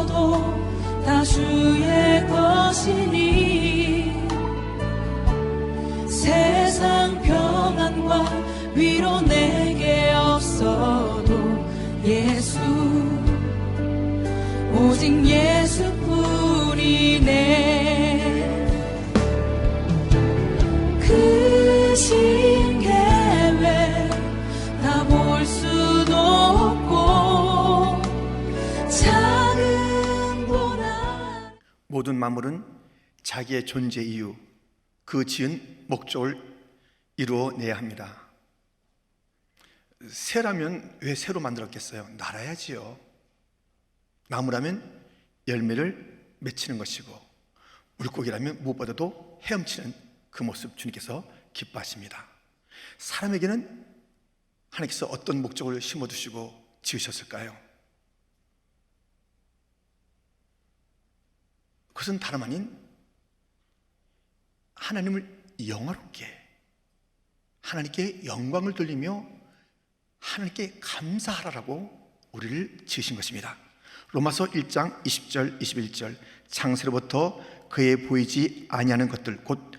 없어도 다 주의 것이니 세상 평안과 위로 내게 없어도 예수 오직 예수뿐이네. 크신 계획 다 볼 수도 없고 작은 고난. 모든 만물은 자기의 존재 이유, 그 지은 목적을 이루어내야 합니다. 새라면 왜 새로 만들었겠어요? 날아야지요. 나무라면 열매를 맺히는 것이고, 물고기라면 무엇보다도 헤엄치는 그 모습 주님께서 기뻐하십니다. 사람에게는 하나님께서 어떤 목적을 심어두시고 지으셨을까요? 그것은 다름 아닌 하나님을 영화롭게, 하나님께 영광을 돌리며 하나님께 감사하라고 우리를 지으신 것입니다. 로마서 1장 20절 21절 창세로부터 그의 보이지 아니하는 것들 곧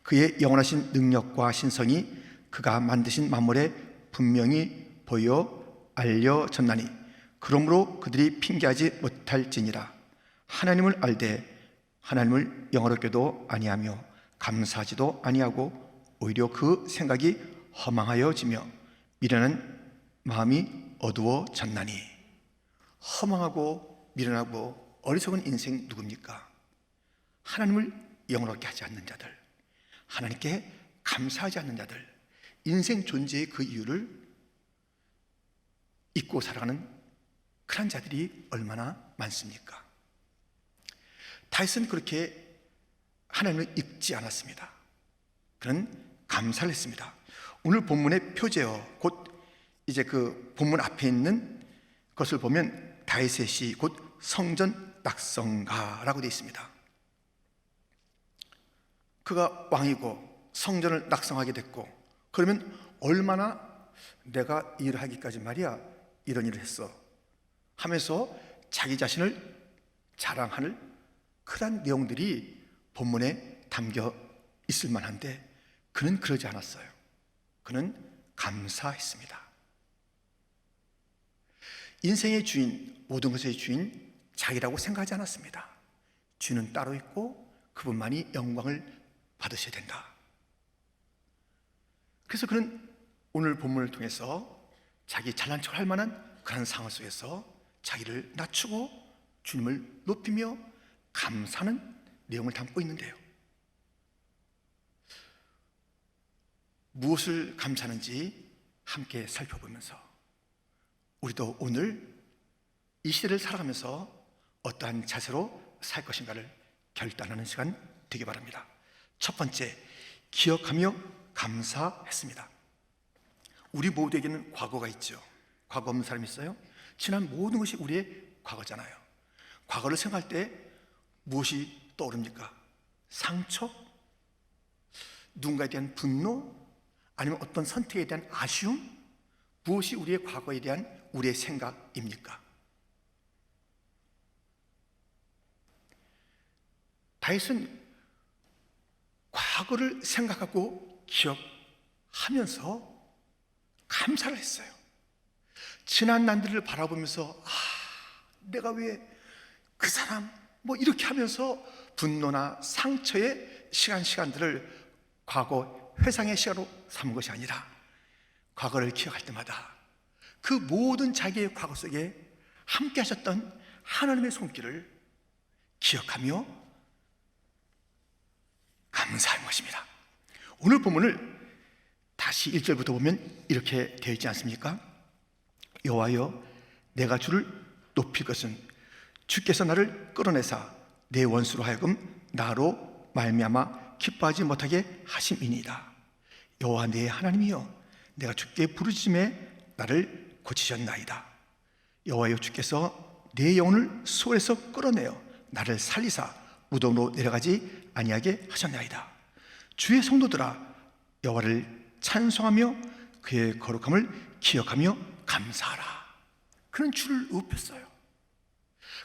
그의 영원하신 능력과 신성이 그가 만드신 만물에 분명히 보여 알려졌나니 그러므로 그들이 핑계하지 못할지니라. 하나님을 알되 하나님을 영화롭게도 아니하며 감사하지도 아니하고 오히려 그 생각이 허망하여지며 미련한 마음이 어두워졌나니. 허망하고 미련하고 어리석은 인생 누굽니까? 하나님을 영원하게 하지 않는 자들, 하나님께 감사하지 않는 자들, 인생 존재의 그 이유를 잊고 살아가는 그런 자들이 얼마나 많습니까? 다윗은 그렇게 하나님을 잊지 않았습니다. 그는 감사를 했습니다. 오늘 본문의 표제어, 곧 이제 그 본문 앞에 있는 것을 보면 다윗의 시, 곧 성전 낙성가라고 되어 있습니다. 그가 왕이고 성전을 낙성하게 됐고, 그러면 얼마나 내가 일을 하기까지 말이야 이런 일을 했어 하면서 자기 자신을 자랑하는 그런 내용들이 본문에 담겨 있을 만한데, 그는 그러지 않았어요. 그는 감사했습니다. 인생의 주인, 모든 것의 주인 자기라고 생각하지 않았습니다. 주인은 따로 있고 그분만이 영광을 받으셔야 된다. 그래서 그는 오늘 본문을 통해서 자기 잘난 척할 만한 그런 상황 속에서 자기를 낮추고 주님을 높이며 감사하는 내용을 담고 있는데요, 무엇을 감사하는지 함께 살펴보면서 우리도 오늘 이 시대를 살아가면서 어떠한 자세로 살 것인가를 결단하는 시간 되기 바랍니다. 첫 번째, 기억하며 감사했습니다. 우리 모두에게는 과거가 있죠. 과거 없는 사람이 있어요? 지난 모든 것이 우리의 과거잖아요. 과거를 생각할 때 무엇이 떠오릅니까? 상처? 누군가에 대한 분노? 아니면 어떤 선택에 대한 아쉬움? 무엇이 우리의 과거에 대한 우리의 생각입니까? 다윗은 과거를 생각하고 기억하면서 감사를 했어요. 지난 날들을 바라보면서 내가 왜 그 사람 뭐 이렇게 하면서 분노나 상처의 시간들을 과거 회상의 시간으로 삼은 것이 아니라, 과거를 기억할 때마다 그 모든 자기의 과거 속에 함께 하셨던 하나님의 손길을 기억하며 감사한 것입니다. 오늘 본문을 다시 1절부터 보면 이렇게 되어 있지 않습니까? 여호와여, 내가 주를 높일 것은 주께서 나를 끌어내사 내 원수로 하여금 나로 말미암아 기뻐하지 못하게 하심이니이다. 여호와 내 하나님이여, 내가 주께 부르짖음에 나를 고치셨나이다. 여호와여, 주께서 내 영혼을 수월에서 끌어내어 나를 살리사 무덤으로 내려가지 아니하게 하셨나이다. 주의 성도들아, 여호와를 찬송하며 그의 거룩함을 기억하며 감사하라. 그는 주를 높였어요.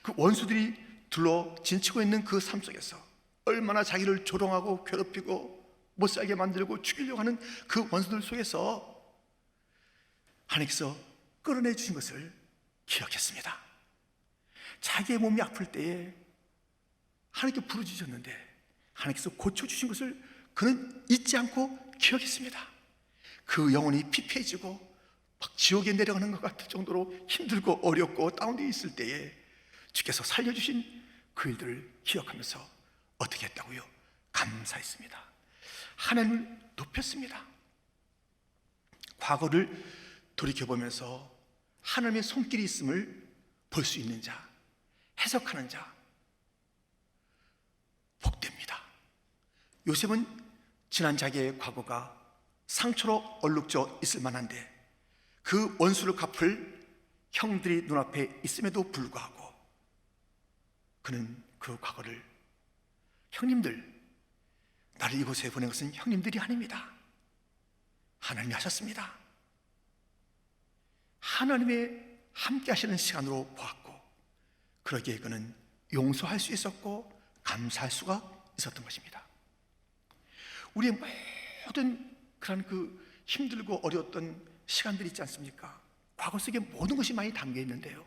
그 원수들이 둘러 진치고 있는 그 삶 속에서 얼마나 자기를 조롱하고 괴롭히고 못살게 만들고 죽이려고 하는 그 원수들 속에서 하나님께서 끌어내 주신 것을 기억했습니다. 자기의 몸이 아플 때에 하나님께 부르짖었는데 하나님께서 고쳐주신 것을 그는 잊지 않고 기억했습니다. 그 영혼이 피폐해지고 막 지옥에 내려가는 것 같을 정도로 힘들고 어렵고 다운되어 있을 때에 주께서 살려주신 그 일들을 기억하면서 어떻게 했다고요? 감사했습니다. 하나님을 높였습니다. 과거를 돌이켜보면서 하나님의 손길이 있음을 볼 수 있는 자, 해석하는 자, 복됩니다. 요셉은 지난 자기의 과거가 상처로 얼룩져 있을 만한데 그 원수를 갚을 형들이 눈앞에 있음에도 불구하고 그는 그 과거를 형님들, 나를 이곳에 보낸 것은 형님들이 아닙니다. 하나님이 하셨습니다. 하나님의 함께 하시는 시간으로 보았고 그러기에 그는 용서할 수 있었고 감사할 수가 있었던 것입니다. 우리의 모든 그런 그 힘들고 어려웠던 시간들이 있지 않습니까? 과거 속에 모든 것이 많이 담겨 있는데요,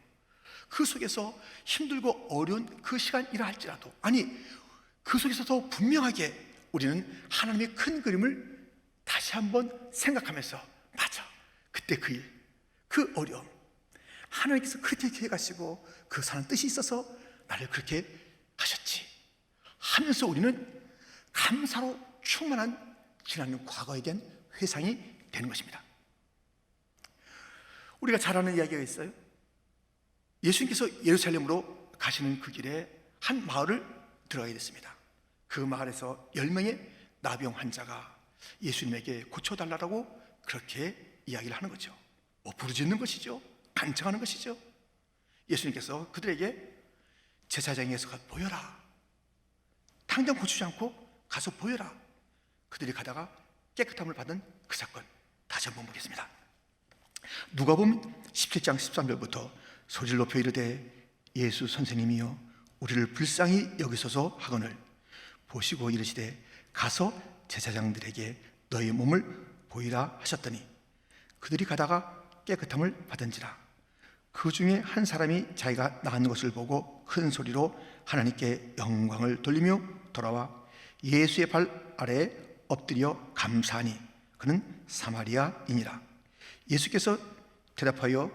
그 속에서 힘들고 어려운 그 시간이라 할지라도, 아니 그 속에서 더 분명하게 우리는 하나님의 큰 그림을 다시 한번 생각하면서, 맞아, 그때 그 일, 그 어려움, 하나님께서 그렇게 해가시고 그 사는 뜻이 있어서 나를 그렇게 하셨지 하면서 우리는 감사로 충만한 지난 과거에 대한 회상이 되는 것입니다. 우리가 잘 아는 이야기가 있어요. 예수님께서 예루살렘으로 가시는 그 길에 한 마을을 들어가게 됐습니다. 그 마을에서 10명의 나병 환자가 예수님에게 고쳐달라고 그렇게 이야기를 하는 거죠. 부르짖는 것이죠. 간청하는 것이죠. 예수님께서 그들에게 제사장에서 보여라, 당장 고치지 않고 가서 보여라. 그들이 가다가 깨끗함을 받은 그 사건 다시 한번 보겠습니다. 누가복음 17장 13절부터 소리를 높여 이르되 예수 선생님이여 우리를 불쌍히 여기소서 하거늘 보시고 이르시되 가서 제사장들에게 너희 몸을 보이라 하셨더니 그들이 가다가 깨끗함을 받은지라. 그 중에 한 사람이 자기가 나은 것을 보고 큰 소리로 하나님께 영광을 돌리며 돌아와 예수의 발 아래에 엎드려 감사하니 그는 사마리아인이라. 예수께서 대답하여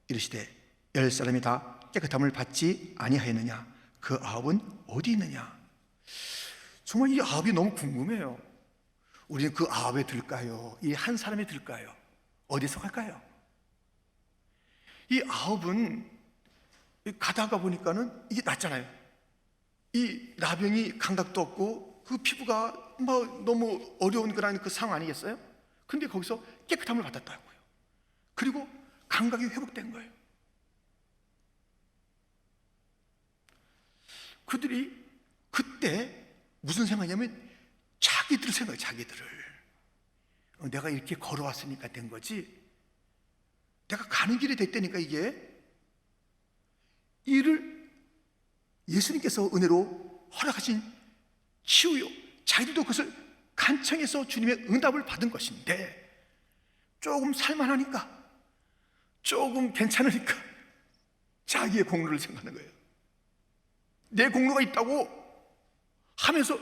이르시되 10사람이 다 깨끗함을 받지 아니하였느냐? 그 9은 어디 있느냐? 정말 이 9이 너무 궁금해요. 우리는 그 9에 들까요? 이 한 사람에 들까요? 어디서 갈까요? 이 9은 가다가 보니까는 이게 낫잖아요. 이 나병이 감각도 없고 그 피부가 뭐 너무 어려운 그런 그 상황 아니겠어요? 근데 거기서 깨끗함을 받았다고요. 그리고 감각이 회복된 거예요. 그들이 그때 무슨 생각이냐면 자기들 생각해요. 자기들을 내가 이렇게 걸어왔으니까 된 거지, 내가 가는 길이 됐다니까 이게 이를 예수님께서 은혜로 허락하신 치유요, 자기들도 그것을 간청해서 주님의 응답을 받은 것인데 조금 살만하니까, 조금 괜찮으니까 자기의 공로를 생각하는 거예요. 내 공로가 있다고 하면서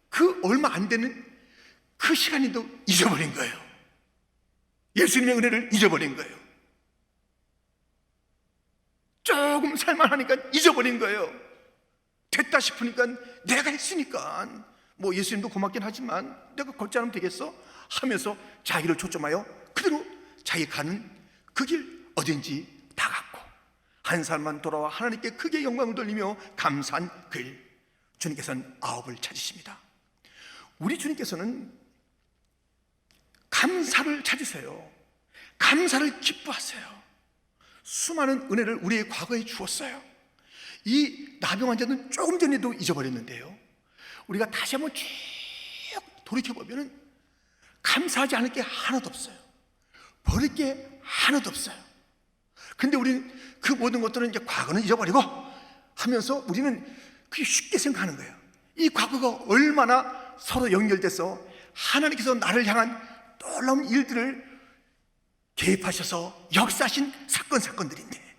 그 얼마 안 되는 그 시간인도 잊어버린 거예요. 예수님의 은혜를 잊어버린 거예요. 조금 살만하니까 잊어버린 거예요. 됐다 싶으니까 내가 했으니까 뭐 예수님도 고맙긴 하지만 내가 걷지 않으면 되겠어 하면서 자기를 초점하여 그대로 자기 가는 그 길 어딘지 다 갔고 한 사람만 돌아와 하나님께 크게 영광을 돌리며 감사한 그 일, 주님께서는 9을 찾으십니다. 우리 주님께서는 감사를 찾으세요. 감사를 기뻐하세요. 수많은 은혜를 우리의 과거에 주었어요. 이 나병 환자는 조금 전에도 잊어버렸는데요, 우리가 다시 한번 쭉 돌이켜보면 감사하지 않을 게 하나도 없어요. 버릴 게 하나도 없어요. 근데 우리는 그 모든 것들은 이제 과거는 잊어버리고 하면서 우리는 그게 쉽게 생각하는 거예요. 이 과거가 얼마나 서로 연결돼서 하나님께서 나를 향한 놀라운 일들을 개입하셔서 역사하신 사건들인데,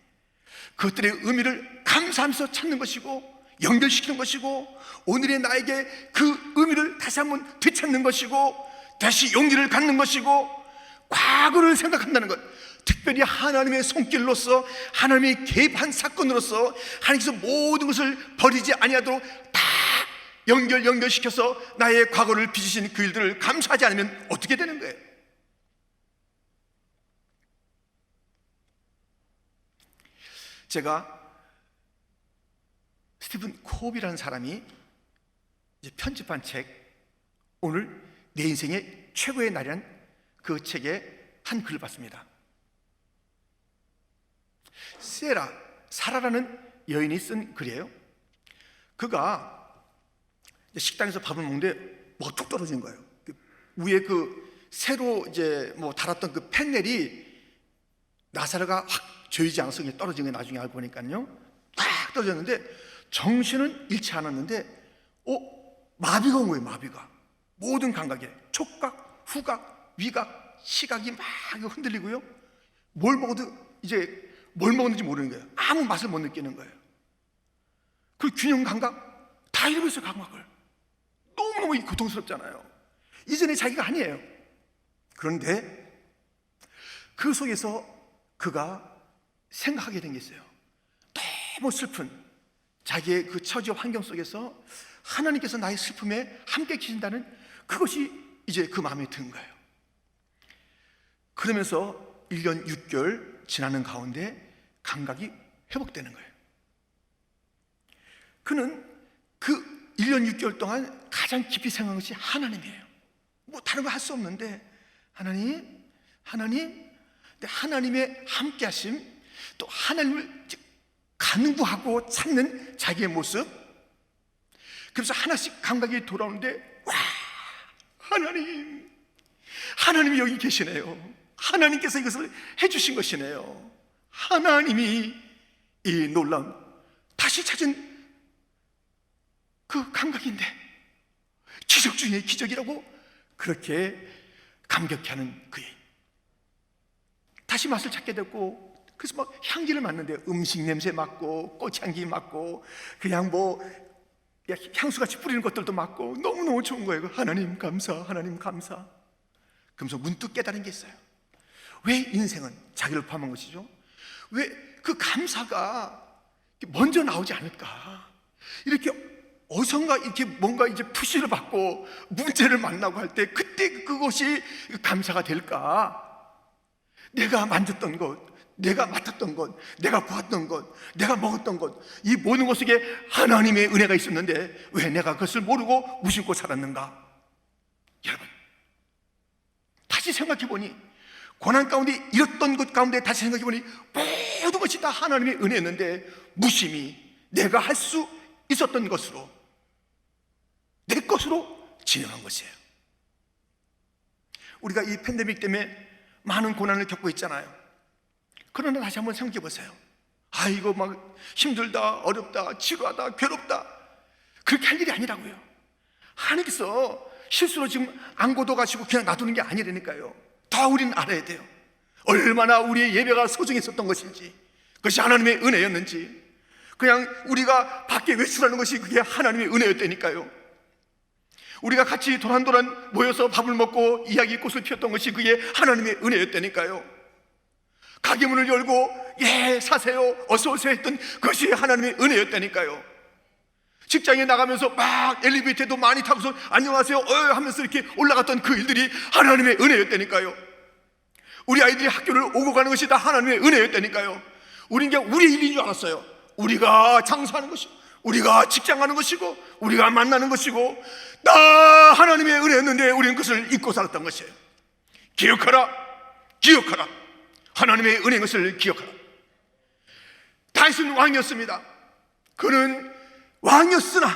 그것들의 의미를 감사하면서 찾는 것이고 연결시키는 것이고, 오늘의 나에게 그 의미를 다시 한번 되찾는 것이고, 다시 용기를 갖는 것이고, 과거를 생각한다는 것, 특별히 하나님의 손길로서, 하나님의 개입한 사건으로서 하나님께서 모든 것을 버리지 아니하도록 다 연결시켜서 나의 과거를 빚으신 그 일들을 감사하지 않으면 어떻게 되는 거예요? 제가 스티븐 콥이라는 사람이 이제 편집한 책, 오늘 내 인생의 최고의 날이란 그 책에 한 글을 봤습니다. 사라라는 여인이 쓴 글이에요. 그가 식당에서 밥을 먹는데 뭐가 뚝 떨어진 거예요. 위에 그 새로 이제 뭐 달았던 그 팬넬이 나사르가 확 조이지 않아서 그냥 떨어진 게 나중에 알고 보니까요, 딱 떨어졌는데 정신은 잃지 않았는데 마비가 온 거예요. 마비가 모든 감각에, 촉각, 후각, 위각, 시각이 막 흔들리고요, 뭘 먹어도 이제 뭘 먹었는지 모르는 거예요. 아무 맛을 못 느끼는 거예요. 그 균형 감각 다 잃어버렸어요. 감각을. 너무너무 고통스럽잖아요. 이전에 자기가 아니에요. 그런데 그 속에서 그가 생각하게 된 게 있어요. 너무 슬픈 자기의 그 처지와 환경 속에서 하나님께서 나의 슬픔에 함께 계신다는 그것이 이제 그 마음에 든 거예요. 그러면서 1년 6개월 지나는 가운데 감각이 회복되는 거예요. 그는 그 1년 6개월 동안 가장 깊이 생각한 것이 하나님이에요. 뭐 다른 거 할 수 없는데 하나님, 하나님의 함께 하심, 또 하나님을 간구하고 찾는 자기의 모습, 그래서 하나씩 감각이 돌아오는데, 와, 하나님이 여기 계시네요. 하나님께서 이것을 해주신 것이네요. 하나님이 이 놀라운 다시 찾은 그 감각인데 기적 중에 기적이라고 그렇게 감격해하는 그의 다시 맛을 찾게 됐고, 그래서 막 향기를 맡는데 음식 냄새 맡고 꽃향기 맡고 그냥 뭐 향수같이 뿌리는 것들도 맡고 너무너무 좋은 거예요. 하나님 감사, 하나님 감사. 그러면서 문득 깨달은 게 있어요. 왜 인생은 자기를 포함한 것이죠? 왜 그 감사가 먼저 나오지 않을까? 이렇게 어디선가 이렇게 뭔가 이제 푸시를 받고 문제를 만나고 할 때 그때 그것이 감사가 될까? 내가 만졌던 것, 내가 맡았던 것, 내가 보았던 것, 내가 먹었던 것, 이 모든 것 속에 하나님의 은혜가 있었는데 왜 내가 그것을 모르고 무심코 살았는가? 여러분, 다시 생각해보니, 고난 가운데 잃었던 것 가운데 다시 생각해보니 모든 것이 다 하나님의 은혜였는데 무심히 내가 할 수 있었던 것으로, 내 것으로 진행한 것이에요. 우리가 이 팬데믹 때문에 많은 고난을 겪고 있잖아요. 그러나 다시 한번 생각해 보세요. 이거 막 힘들다, 어렵다, 지루하다, 괴롭다, 그렇게 할 일이 아니라고요. 하나님께서 실수로 지금 안 고도가시고 그냥 놔두는 게 아니라니까요. 더 우리는 알아야 돼요. 얼마나 우리의 예배가 소중했었던 것인지, 그것이 하나님의 은혜였는지. 그냥 우리가 밖에 외출하는 것이 그게 하나님의 은혜였다니까요. 우리가 같이 도란도란 모여서 밥을 먹고 이야기꽃을 피웠던 것이 그게 하나님의 은혜였다니까요. 가게 문을 열고 예 사세요, 어서 오세요 했던 그것이 하나님의 은혜였다니까요. 직장에 나가면서 막 엘리베이터도 많이 타고서 안녕하세요 하면서 이렇게 올라갔던 그 일들이 하나님의 은혜였다니까요. 우리 아이들이 학교를 오고 가는 것이 다 하나님의 은혜였다니까요. 우린 그냥 우리 일인 줄 알았어요. 우리가 장사하는 것이고, 우리가 직장 가는 것이고, 우리가 만나는 것이고, 다 하나님의 은혜였는데 우리는 그것을 잊고 살았던 것이에요. 기억하라, 하나님의 은혜인 것을 기억하라. 다윗은 왕이었습니다. 그는 왕이었으나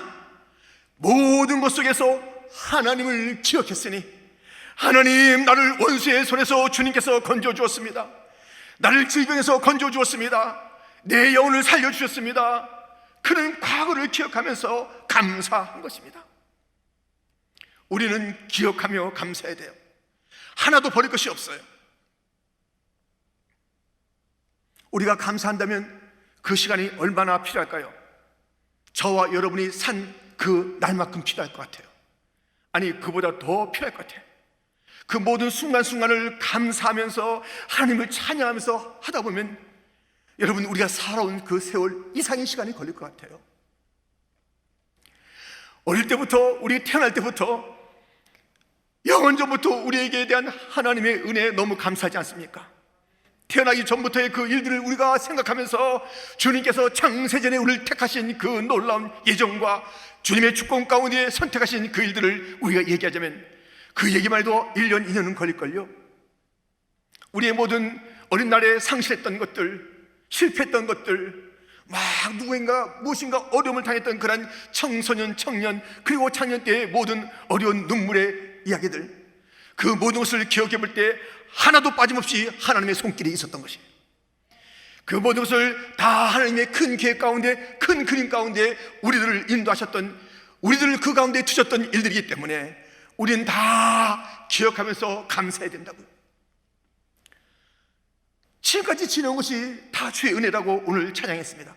모든 것 속에서 하나님을 기억했으니, 하나님, 나를 원수의 손에서 주님께서 건져주었습니다. 나를 질병에서 건져주었습니다. 내 영혼을 살려주셨습니다. 그는 과거를 기억하면서 감사한 것입니다. 우리는 기억하며 감사해야 돼요. 하나도 버릴 것이 없어요. 우리가 감사한다면 그 시간이 얼마나 필요할까요? 저와 여러분이 산 그 날만큼 필요할 것 같아요. 아니, 그보다 더 필요할 것 같아요. 그 모든 순간순간을 감사하면서 하나님을 찬양하면서 하다 보면 여러분, 우리가 살아온 그 세월 이상의 시간이 걸릴 것 같아요. 어릴 때부터, 우리 태어날 때부터 영원전부터 우리에게 대한 하나님의 은혜에 너무 감사하지 않습니까? 태어나기 전부터의 그 일들을 우리가 생각하면서 주님께서 창세전에 우리를 택하신 그 놀라운 예정과 주님의 주권 가운데 선택하신 그 일들을 우리가 얘기하자면 그 얘기만 해도 1년, 2년은 걸릴걸요. 우리의 모든 어린 날에 상실했던 것들, 실패했던 것들, 막 누구인가 무엇인가 어려움을 당했던 그런 청소년, 청년, 그리고 청년 때의 모든 어려운 눈물의 이야기들, 그 모든 것을 기억해 볼 때 하나도 빠짐없이 하나님의 손길이 있었던 것이에요. 그 모든 것을 다 하나님의 큰 계획 가운데, 큰 그림 가운데 우리들을 인도하셨던, 우리들을 그 가운데 두셨던 일들이기 때문에 우리는 다 기억하면서 감사해야 된다고요. 지금까지 지내온 것이 다 주의 은혜라고 오늘 찬양했습니다.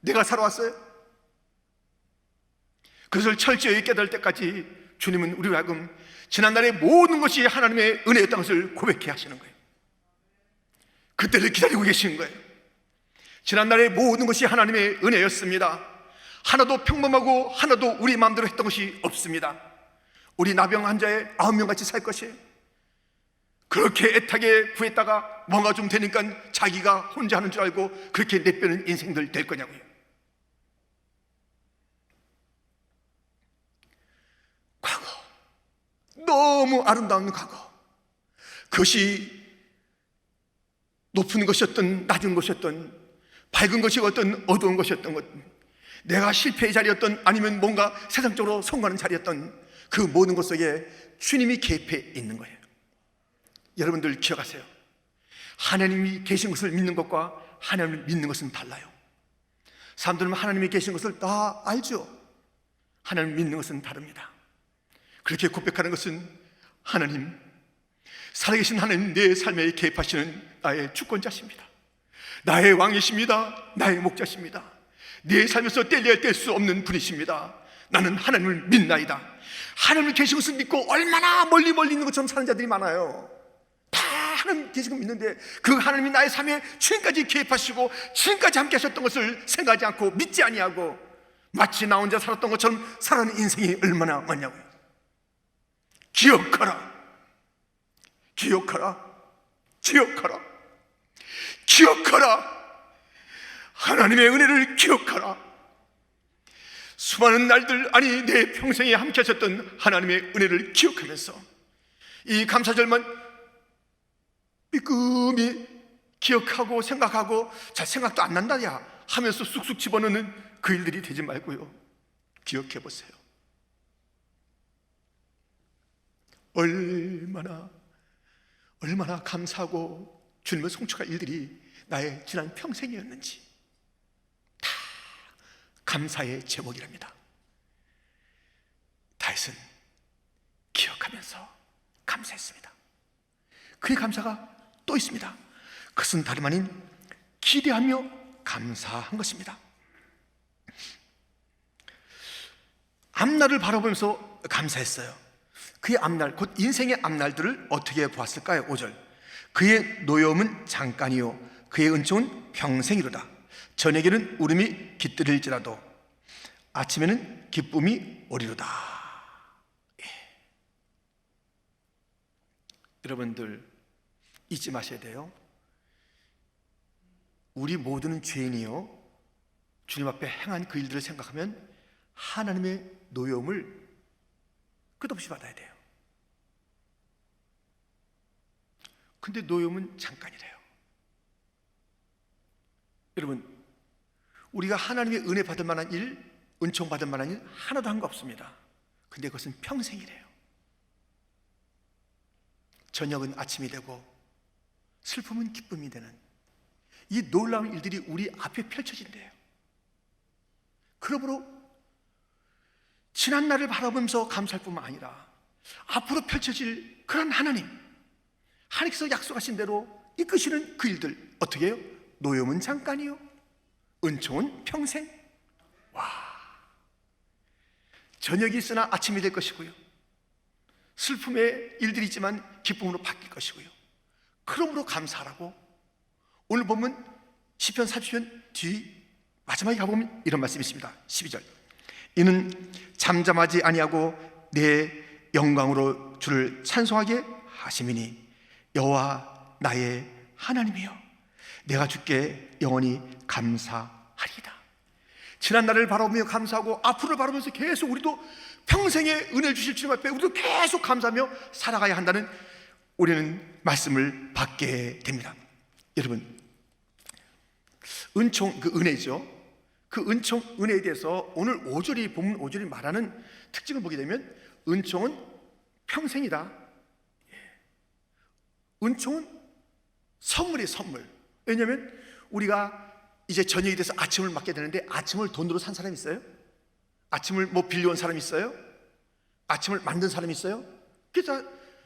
내가 살아왔어요. 그것을 철저히 깨달을 때까지 주님은 우리로 하여금 지난날의 모든 것이 하나님의 은혜였다는 것을 고백해 하시는 거예요. 그때를 기다리고 계시는 거예요. 지난날의 모든 것이 하나님의 은혜였습니다. 하나도 평범하고 하나도 우리 마음대로 했던 것이 없습니다. 우리 나병 환자의 9명 같이 살 것이에요. 그렇게 애타게 구했다가 뭔가 좀 되니까 자기가 혼자 하는 줄 알고 그렇게 내빼는 인생들 될 거냐고요. 과거, 너무 아름다운 과거, 그것이 높은 것이었던 낮은 것이었던, 밝은 것이었던 어두운 것이었던 것, 내가 실패의 자리였던 아니면 뭔가 세상적으로 성공하는 자리였던 그 모든 것 속에 주님이 개입해 있는 거예요. 여러분들 기억하세요. 하나님이 계신 것을 믿는 것과 하나님을 믿는 것은 달라요. 사람들은 하나님이 계신 것을 다 알죠. 하나님을 믿는 것은 다릅니다. 그렇게 고백하는 것은 하나님, 살아계신 하나님, 내 삶에 개입하시는 나의 주권자십니다. 나의 왕이십니다. 나의 목자십니다. 내 삶에서 뗄래야 뗄 수 없는 분이십니다. 나는 하나님을 믿나이다. 하나님을 계신 것을 믿고 얼마나 멀리 있는 것처럼 사는 자들이 많아요. 다 하나님 계신 걸 믿는데 그 하나님이 나의 삶에 지금까지 개입하시고 지금까지 함께 하셨던 것을 생각하지 않고 믿지 아니하고 마치 나 혼자 살았던 것처럼 살아가는 인생이 얼마나 많냐고요. 기억하라, 기억하라, 기억하라, 기억하라. 하나님의 은혜를 기억하라. 수많은 날들, 아니 내 평생에 함께 하셨던 하나님의 은혜를 기억하면서 이 감사절만 삐끔히 기억하고 생각하고 잘 생각도 안 난다 야 하면서 쑥쑥 집어넣는 그 일들이 되지 말고요, 기억해 보세요. 얼마나 감사하고 주님을 송축할 일들이 나의 지난 평생이었는지 다 감사의 제목이랍니다. 다윗은 기억하면서 감사했습니다. 그의 감사가 또 있습니다. 그것은 다름 아닌 기대하며 감사한 것입니다. 앞날을 바라보면서 감사했어요. 그의 앞날, 곧 인생의 앞날들을 어떻게 보았을까요? 5절, 그의 노여움은 잠깐이요 그의 은총은 평생이로다. 저녁에는 울음이 깃들일지라도 아침에는 기쁨이 오리로다. 예. 여러분들 잊지 마셔야 돼요. 우리 모두는 죄인이요, 주님 앞에 행한 그 일들을 생각하면 하나님의 노여움을 끝없이 받아야 돼요. 근데 노여움은 잠깐이래요. 여러분, 우리가 하나님의 은혜 받을 만한 일, 은총 받을 만한 일 하나도 한 거 없습니다. 근데 그것은 평생이래요. 저녁은 아침이 되고 슬픔은 기쁨이 되는 이 놀라운 일들이 우리 앞에 펼쳐진대요. 그러므로 지난 날을 바라보면서 감사할 뿐만 아니라 앞으로 펼쳐질 그런 하나님께서 약속하신 대로 이끄시는 그 일들, 어떻게 해요? 노염은 잠깐이요, 은총은 평생. 저녁이 있으나 아침이 될 것이고요, 슬픔의 일들이 있지만 기쁨으로 바뀔 것이고요. 그러므로 감사하라고 오늘 보면 시편 30편 뒤 마지막에 가보면 이런 말씀이 있습니다. 12절, 이는 잠잠하지 아니하고 내 영광으로 주를 찬송하게 하심이니 여호와 나의 하나님이여 내가 주께 영원히 감사하리이다. 지난 날을 바라보며 감사하고 앞으로를 바라보면서 계속 우리도 평생의 은혜를 주실 주님 앞에 우리도 계속 감사하며 살아가야 한다는 우리는 말씀을 받게 됩니다. 여러분, 은총, 그 은혜죠. 그 은총, 은혜에 대해서 오늘 5절이 본문 5절이 말하는 특징을 보게 되면 은총은 평생이다. 은총은 선물이에요, 선물. 왜냐하면 우리가 이제 저녁이 돼서 아침을 맞게 되는데 아침을 돈으로 산 사람이 있어요? 아침을 뭐 빌려온 사람이 있어요? 아침을 만든 사람이 있어요? 그게 다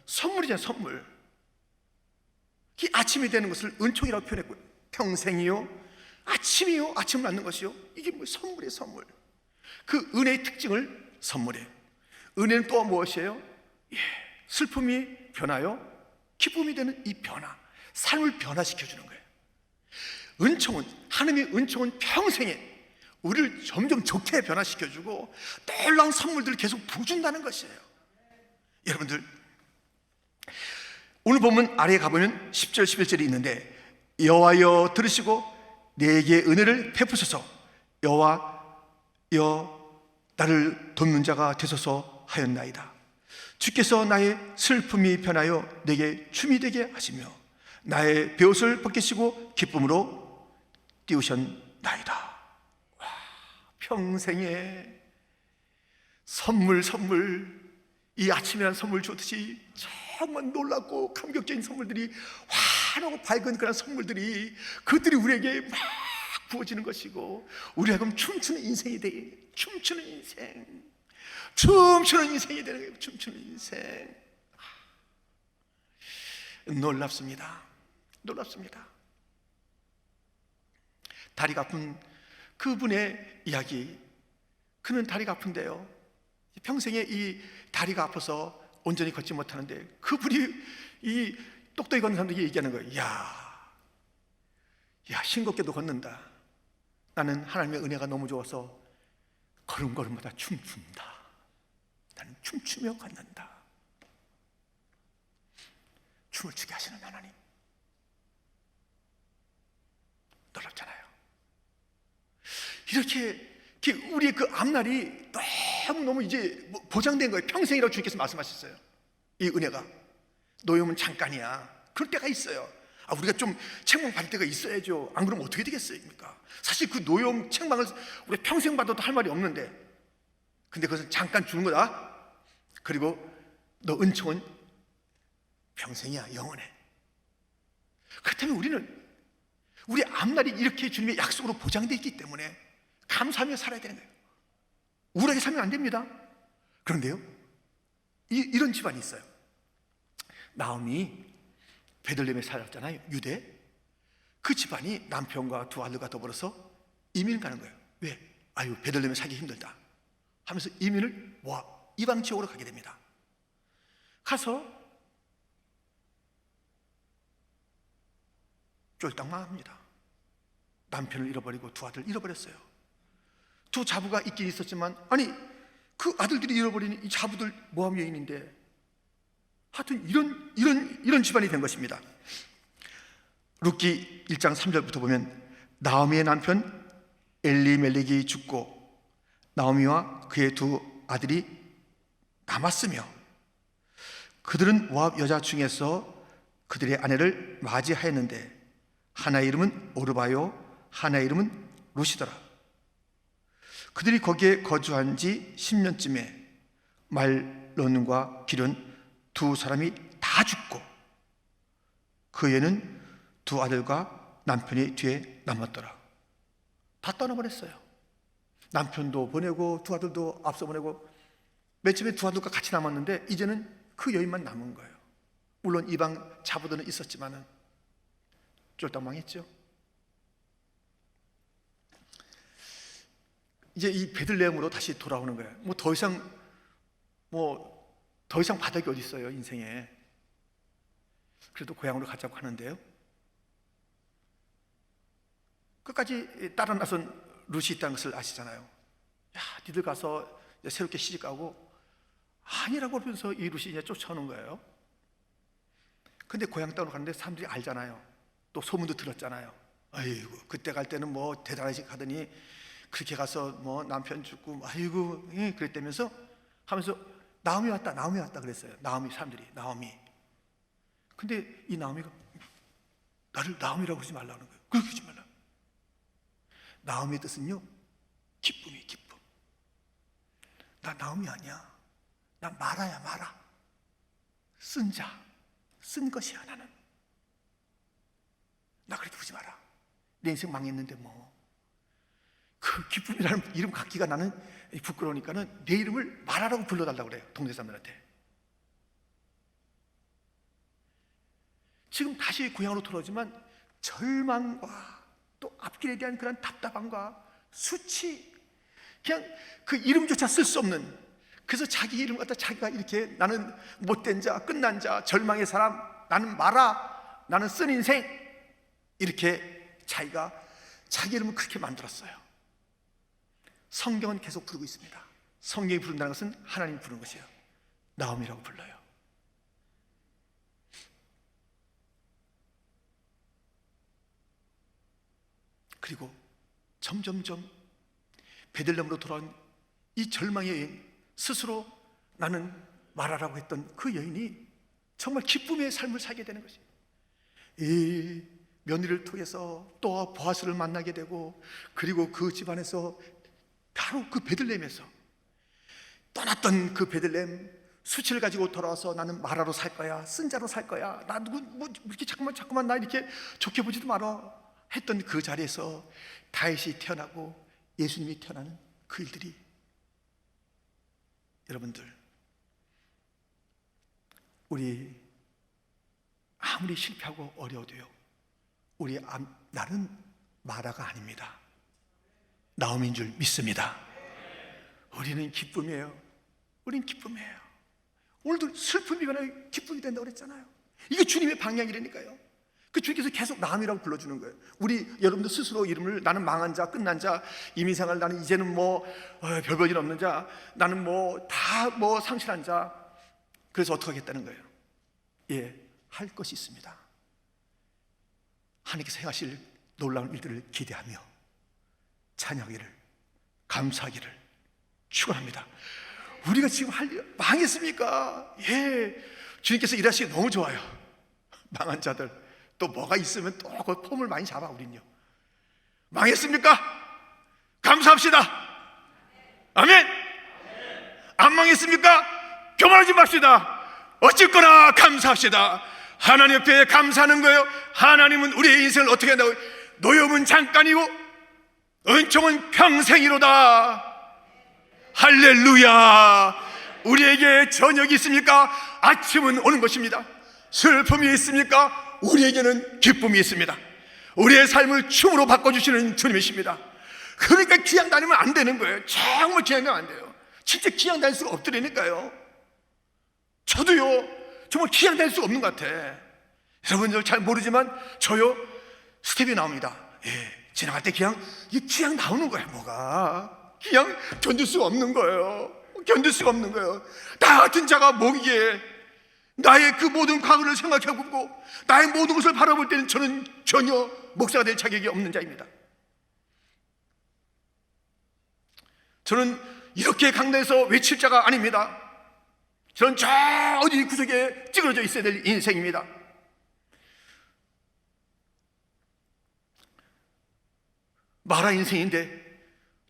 선물이잖아요, 선물. 이 아침이 되는 것을 은총이라고 표현했고요. 평생이요, 아침이요, 아침을 맞는 것이요, 이게 뭐 선물이에요, 선물. 그 은혜의 특징을 선물이에요. 은혜는 또 무엇이에요? 슬픔이 변하여 기쁨이 되는 이 변화, 삶을 변화시켜주는 거예요. 은총은, 하나님의 은총은 평생에 우리를 점점 좋게 변화시켜주고 놀라운 선물들을 계속 부어준다는 것이에요. 여러분들, 오늘 보면 아래에 가보면 10절 11절이 있는데 여호와여 들으시고 내게 은혜를 베푸소서, 여호와여 나를 돕는 자가 되소서 하였나이다. 주께서 나의 슬픔이 변하여 내게 춤이 되게 하시며 나의 베옷을 벗기시고 기쁨으로 띄우셨나이다. 와, 평생에 선물, 이 아침이라는 선물 주듯이 정말 놀랍고 감격적인 선물들이, 환하고 밝은 그런 선물들이, 그들이 우리에게 막 부어지는 것이고 우리가 그럼 춤추는 인생이 되게, 춤추는 인생이 되는 거예요. 춤추는 인생. 놀랍습니다. 다리가 아픈 그분의 이야기, 그는 다리가 아픈데요, 평생에 이 다리가 아파서 온전히 걷지 못하는데 그분이 이 똑똑히 걷는 사람들이 얘기하는 거예요. 야, 싱겁게도 걷는다. 나는 하나님의 은혜가 너무 좋아서 걸음걸음마다 춤춘다. 나는 춤추며 걷는다. 춤을 추게 하시는 하나님, 놀랍잖아요. 이렇게 우리의 그 앞날이 너무 이제 보장된 거예요. 평생이라고 주님께서 말씀하셨어요. 이 은혜가 노염은 잠깐이야. 그럴 때가 있어요. 우리가 좀 책망 받을 때가 있어야죠. 안 그러면 어떻게 되겠습니까? 사실 그 노염 책망을 우리가 평생 받아도 할 말이 없는데, 근데 그것은 잠깐 주는 거다. 그리고 너 은총은 평생이야, 영원해. 그렇다면 우리는 우리 앞날이 이렇게 주님의 약속으로 보장되어 있기 때문에 감사하며 살아야 되는 거예요. 우울하게 살면 안 됩니다. 그런데요, 이런 집안이 있어요. 나오미 베들레헴에 살았잖아요, 유대. 그 집안이 남편과 두 아들과 더불어서 이민 가는 거예요. 왜? 베들레헴에 살기 힘들다 하면서 이민을 이방 지역으로 가게 됩니다. 가서 쫄딱 망합니다. 남편을 잃어버리고 두 아들을 잃어버렸어요. 두 자부가 있긴 있었지만, 그 아들들이 잃어버린 이 자부들 모함 여인인데, 하여튼 이런 집안이 된 것입니다. 룻기 1장 3절부터 보면 나오미의 남편 엘리멜렉이 죽고 나오미와 그의 두 아들이 남았으며 그들은 모압 여자 중에서 그들의 아내를 맞이하였는데 하나의 이름은 오르바요, 하나의 이름은 룻이더라. 그들이 거기에 거주한 지 10년쯤에 말론과 기련 두 사람이 다 죽고 그 애는 두 아들과 남편이 뒤에 남았더라. 다 떠나버렸어요. 남편도 보내고 두 아들도 앞서 보내고 맨 처음에 두 아들과 같이 남았는데 이제는 그 여인만 남은 거예요. 물론 이방 자부들은 있었지만은 쫄딱 망했죠. 이제 이 베들레헴으로 다시 돌아오는 거예요. 더 이상 바닥이 어디 있어요, 인생에. 그래도 고향으로 가자고 하는데요, 끝까지 따라 나선 룻이 있다는 것을 아시잖아요. 야, 니들 가서 새롭게 시집가고, 아니라고 하면서 이 룻이 이제 쫓아오는 거예요. 근데 고향 땅으로 가는데 사람들이 알잖아요. 또 소문도 들었잖아요. 아이고, 그때 갈 때는 대단하게 가더니 그렇게 가서 남편 죽고 아이고 그랬다면서 하면서 나오미 왔다 그랬어요. 사람들이 나오미. 근데 이 나오미가 나를 나오미라고 그러지 말라는 거예요. 그렇게 하지 말라. 나오미의 뜻은요, 기쁨이 기쁨. 나 나오미 아니야. 나 마라야, 마라. 쓴 자, 쓴 것이야 나는. 나 그렇게 부르지 마라. 내 인생 망했는데 그 기쁨이라는 이름 갖기가 나는 부끄러우니까는 내 이름을 마라라고 불러달라고 그래요, 동네 사람들한테. 지금 다시 고향으로 돌아오지만 절망과 또 앞길에 대한 그런 답답함과 수치, 그냥 그 이름조차 쓸 수 없는, 그래서 자기 이름 갖다 자기가 이렇게 나는 못된 자, 끝난 자, 절망의 사람, 나는 마라, 나는 쓴 인생, 이렇게 자기가 자기 이름을 그렇게 만들었어요. 성경은 계속 부르고 있습니다. 성경이 부른다는 것은 하나님이 부르는 것이에요. 나옴이라고 불러요. 그리고 점점점 베들레헴으로 돌아온 이 절망의 여인, 스스로 나는 마라라고 했던 그 여인이 정말 기쁨의 삶을 살게 되는 것이에요. 이 며느리를 통해서 또 보아스를 만나게 되고, 그리고 그 집안에서 바로 그 베들레헴에서 떠났던 그 베들레헴, 수치를 가지고 돌아와서 나는 마라로 살 거야, 쓴 자로 살 거야, 나 누구 이렇게 자꾸만 나 이렇게 좋게 보지도 마라 했던 그 자리에서 다윗이 태어나고 예수님이 태어나는 그 일들이, 여러분들, 우리 아무리 실패하고 어려워도요, 나는 마라가 아닙니다. 나옴인 줄 믿습니다. 우리는 기쁨이에요. 우린 기쁨이에요. 오늘도 슬픔이 변하여 기쁨이 된다고 그랬잖아요. 이게 주님의 방향이라니까요. 그 주님께서 계속 나음이라고 불러주는 거예요. 여러분들 스스로 이름을 나는 망한 자, 끝난 자, 이민생활 나는 이제는 별 볼일 없는 자, 나는 다 상실한 자. 그래서 어떻게 하겠다는 거예요? 할 것이 있습니다. 하나님께서 행하실 놀라운 일들을 기대하며 찬양하기를, 감사하기를 축원합니다. 우리가 지금 할 일 망했습니까? 주님께서 일하시기 너무 좋아요. 망한 자들 또 뭐가 있으면 또 그 폼을 많이 잡아. 우린요, 망했습니까? 감사합시다. 아멘. 안 망했습니까? 교만하지 맙시다. 어쨌거나 감사합시다. 하나님 옆에 감사하는 거예요. 하나님은 우리의 인생을 어떻게 한다고? 노염은 잠깐이고 은총은 평생이로다. 할렐루야. 우리에게 저녁이 있습니까? 아침은 오는 것입니다. 슬픔이 있습니까? 우리에게는 기쁨이 있습니다. 우리의 삶을 춤으로 바꿔주시는 주님이십니다. 그러니까 기양 다니면 안 되는 거예요. 정말 기양 다니면 안 돼요. 진짜 기양 다닐 수가 없더라니까요. 저도요, 정말 기양 다닐 수가 없는 것 같아. 여러분들 잘 모르지만 저요, 스텝이 나옵니다. 지나갈 때 기양 나오는 거예요. 뭐가 기양 견딜 수가 없는 거예요. 견딜 수가 없는 거예요. 나 같은 자가 뭐기에 나의 그 모든 과거를 생각해보고 나의 모든 것을 바라볼 때는 저는 전혀 목사가 될 자격이 없는 자입니다. 저는 이렇게 강단에서 외칠 자가 아닙니다. 저는 저 어디 구석에 찌그러져 있어야 될 인생입니다. 마라 인생인데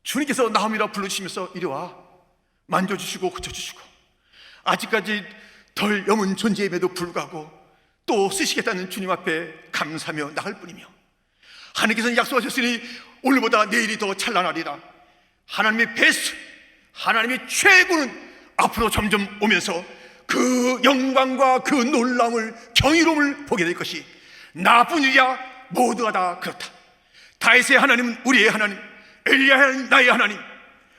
주님께서 나옴이라 불러주시면서 이리 와, 만져주시고 고쳐주시고, 아직까지 덜 여문 존재임에도 불구하고 또 쓰시겠다는 주님 앞에 감사하며 나갈 뿐이며, 하나님께서는 약속하셨으니 오늘보다 내일이 더 찬란하리라. 하나님의 베스트, 하나님의 최고는 앞으로 점점 오면서 그 영광과 그 놀라움을, 경이로움을 보게 될 것이 나뿐이야 모두가 다 그렇다. 다윗의 하나님은 우리의 하나님, 엘리야의 하나님 나의 하나님,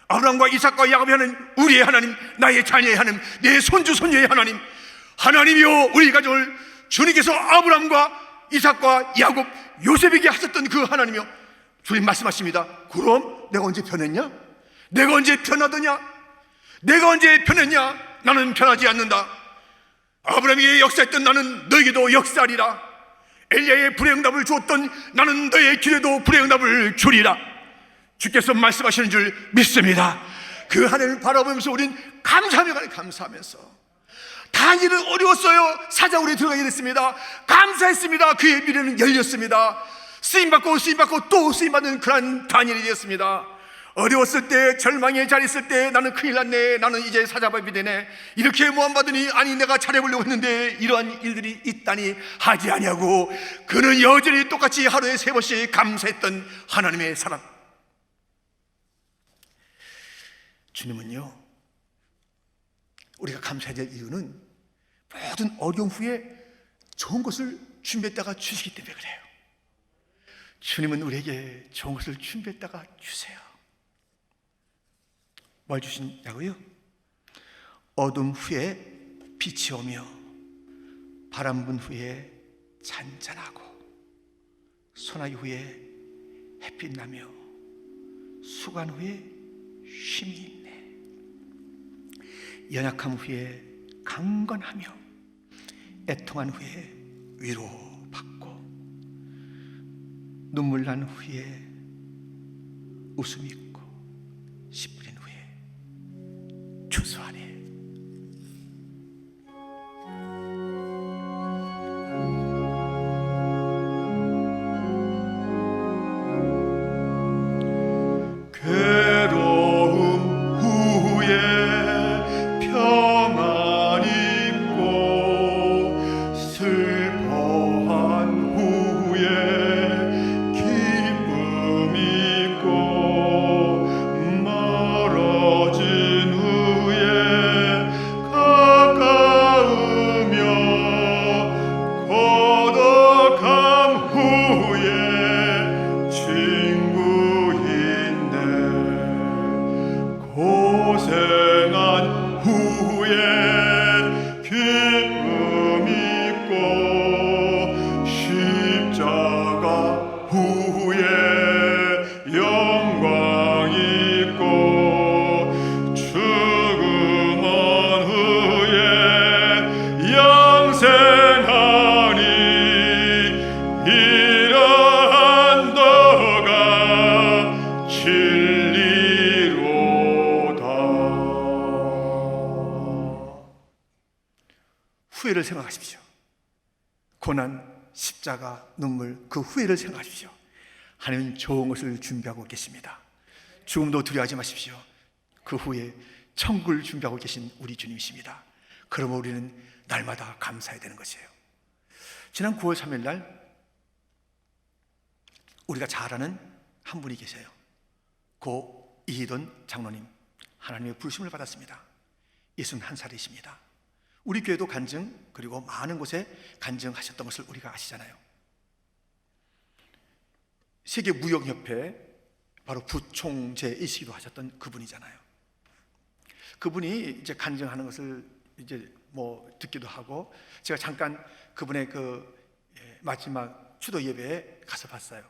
아브라함과 이삭과 야곱의 하나님 우리의 하나님, 나의 자녀의 하나님, 내 손주 손녀의 하나님, 하나님이여 우리 가정을 주님께서 아브라함과 이삭과 야곱, 요셉에게 하셨던 그 하나님이여, 주님 말씀하십니다. 그럼 내가 언제 변했냐? 내가 언제 변하더냐? 내가 언제 변했냐? 나는 변하지 않는다. 아브라함에게 역사했던 나는 너에게도 역사하리라. 엘리야의 불행답을 주었던 나는 너의 길에도 불행답을 주리라. 주께서 말씀하시는 줄 믿습니다. 그 하나님을 바라보면서 우린 감사하면서 다니엘은 어려웠어요. 사자굴에 들어가게 됐습니다. 감사했습니다. 그의 미래는 열렸습니다. 쓰임받고 또 쓰임받는 그런 다니엘이 되었습니다. 어려웠을 때, 절망에 잘했을 때 나는 큰일 났네, 나는 이제 사자밥이 되네, 이렇게 모함받으니 아니 내가 잘해보려고 했는데 이러한 일들이 있다니 하지 아니하고 그는 여전히 똑같이 하루에 3번씩 감사했던 하나님의 사람. 주님은요, 우리가 감사해야 될 이유는 모든 어려움 후에 좋은 것을 준비했다가 주시기 때문에 그래요. 주님은 우리에게 좋은 것을 준비했다가 주세요. 뭘 주시냐고요? 어둠 후에 빛이 오며 바람 분 후에 잔잔하고 소나기 후에 햇빛 나며 수관 후에 쉼이 있네. 연약함 후에 강건하며 애통한 후에 위로받고 눈물 난 후에 웃음이 있고 씨 뿌린 후에 추수하네. 후회를 생각하십시오. 고난, 십자가, 눈물, 그 후회를 생각하십시오. 하나님은 좋은 것을 준비하고 계십니다. 죽음도 두려워하지 마십시오. 그 후에 천국을 준비하고 계신 우리 주님이십니다. 그러면 우리는 날마다 감사해야 되는 것이에요. 지난 9월 3일 날 우리가 잘 아는 한 분이 계세요. 고 이희돈 장로님, 하나님의 부르심을 받았습니다. 61살이십니다. 우리 교회도 간증, 그리고 많은 곳에 간증하셨던 것을 우리가 아시잖아요. 세계무역협회 바로 부총재이시기도 하셨던 그분이잖아요. 그분이 이제 간증하는 것을 이제 뭐 듣기도 하고, 제가 잠깐 그분의 그 마지막 추도 예배에 가서 봤어요.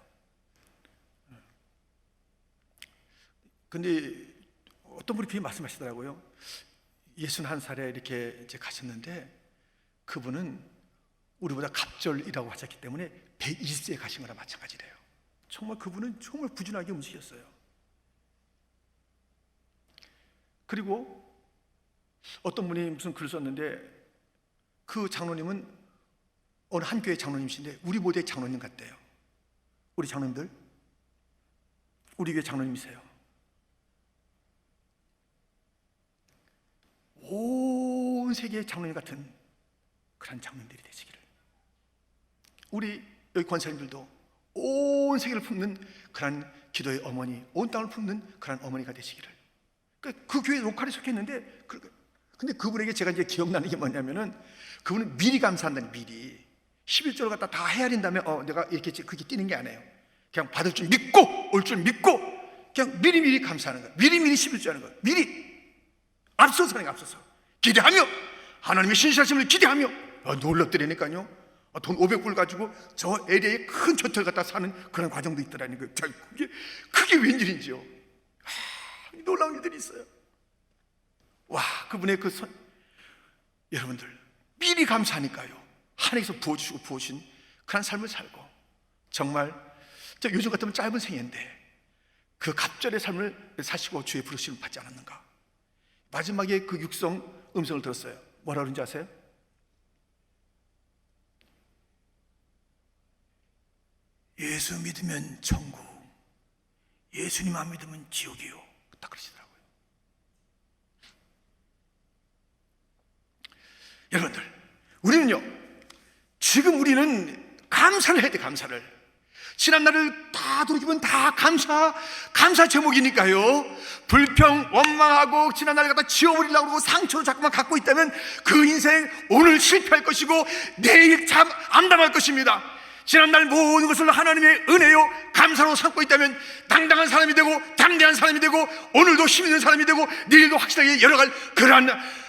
근데 어떤 분이 그렇게 말씀하시더라고요. 61살에 이렇게 이제 가셨는데 그분은 우리보다 갑절이라고 하셨기 때문에 120세에 가신 거나 마찬가지래요. 정말 그분은 정말 부지런하게 움직였어요. 그리고 어떤 분이 무슨 글을 썼는데, 그 장로님은 어느 한 교회 장로님이신데 우리 모두의 장로님 같대요. 우리 장로님들, 우리 교회 장로님이세요. 온 세계의 장로님 같은 그런 장로님들이 되시기를, 우리 여기 권사님들도 온 세계를 품는 그런 기도의 어머니, 온 땅을 품는 그런 어머니가 되시기를. 그 교회 로컬에 속했는데, 근데 그분에게 제가 이제 기억나는 게 뭐냐면은, 그분은 미리 감사한다니, 미리 11조를 갖다 다 헤아린 다음에 내가 이렇게 그렇게 뛰는 게 아니에요. 그냥 받을 줄 믿고 올 줄 믿고 그냥 미리미리 감사하는 거예요. 미리미리 11조 하는 거예요. 미리 앞서서 하는 거예요. 앞서서 기대하며, 하나님의 신실하심을 기대하며. 놀랍더라니까요. 돈 500불 가지고 저 LA에 큰 호텔 갖다 사는 그런 과정도 있더라는 거예요. 그게 웬일인지요. 놀라운 일들이 있어요. 와, 그분의 여러분들 미리 감사하니까요, 하나님께서 부어주신 그런 삶을 살고, 정말 요즘 같으면 짧은 생애인데 그 갑절의 삶을 사시고 주의 부르심을 받지 않았는가. 마지막에 그 육성 음성을 들었어요. 뭐라 그런지 아세요? 예수 믿으면 천국, 예수님 안 믿으면 지옥이요. 딱 그러시더라고요. 여러분들, 우리는요, 지금 우리는 감사를 해야 돼. 감사를. 지난날을 다 돌이키면 다 감사 제목이니까요. 불평, 원망하고 지난날을 갖다 지워버리려고 그러고 상처를 자꾸만 갖고 있다면 그 인생 오늘 실패할 것이고 내일 참 암담할 것입니다. 지난날 모든 것을 하나님의 은혜요 감사로 삼고 있다면 당당한 사람이 되고 담대한 사람이 되고 오늘도 힘 있는 사람이 되고 내일도 확실하게 열어갈 그러한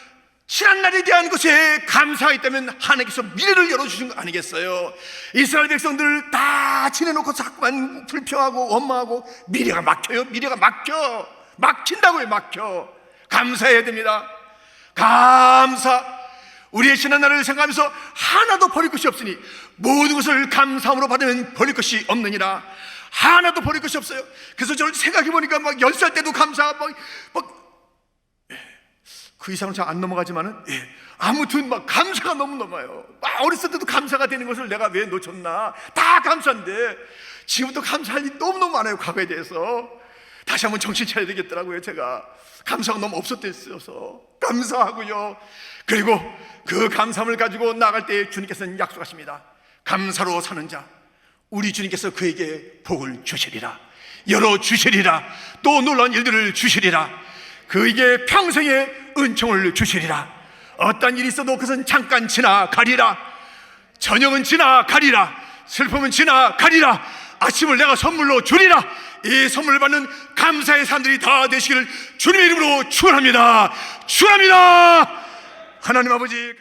지난날에 대한 것에 감사가 있다면 하나님께서 미래를 열어주신 거 아니겠어요? 이스라엘 백성들 다 지내놓고 자꾸만 불평하고 원망하고 미래가 막혀요. 미래가 막힌다고요. 막혀. 감사해야 됩니다. 감사. 우리의 지난날을 생각하면서 하나도 버릴 것이 없으니 모든 것을 감사함으로 받으면 버릴 것이 없느니라. 하나도 버릴 것이 없어요. 그래서 저를 생각해보니까 막 10살 때도 감사, 그 이상은 잘 안 넘어가지만은, 아무튼 막 감사가 너무 넘어요. 어렸을 때도 감사가 되는 것을 내가 왜 놓쳤나. 다 감사인데 지금부터 감사할 일이 너무너무 많아요. 과거에 대해서 다시 한번 정신 차려야 되겠더라고요. 제가 감사가 너무 없었어서 감사하고요. 그리고 그 감사함을 가지고 나갈 때 주님께서는 약속하십니다. 감사로 사는 자, 우리 주님께서 그에게 복을 주시리라, 열어주시리라, 또 놀라운 일들을 주시리라, 그에게 평생의 은총을 주시리라. 어떤 일이 있어도 그것은 잠깐 지나가리라. 저녁은 지나가리라. 슬픔은 지나가리라. 아침을 내가 선물로 주리라. 이 선물을 받는 감사의 사람들이 다 되시기를 주님의 이름으로 축원합니다. 축원합니다. 하나님 아버지,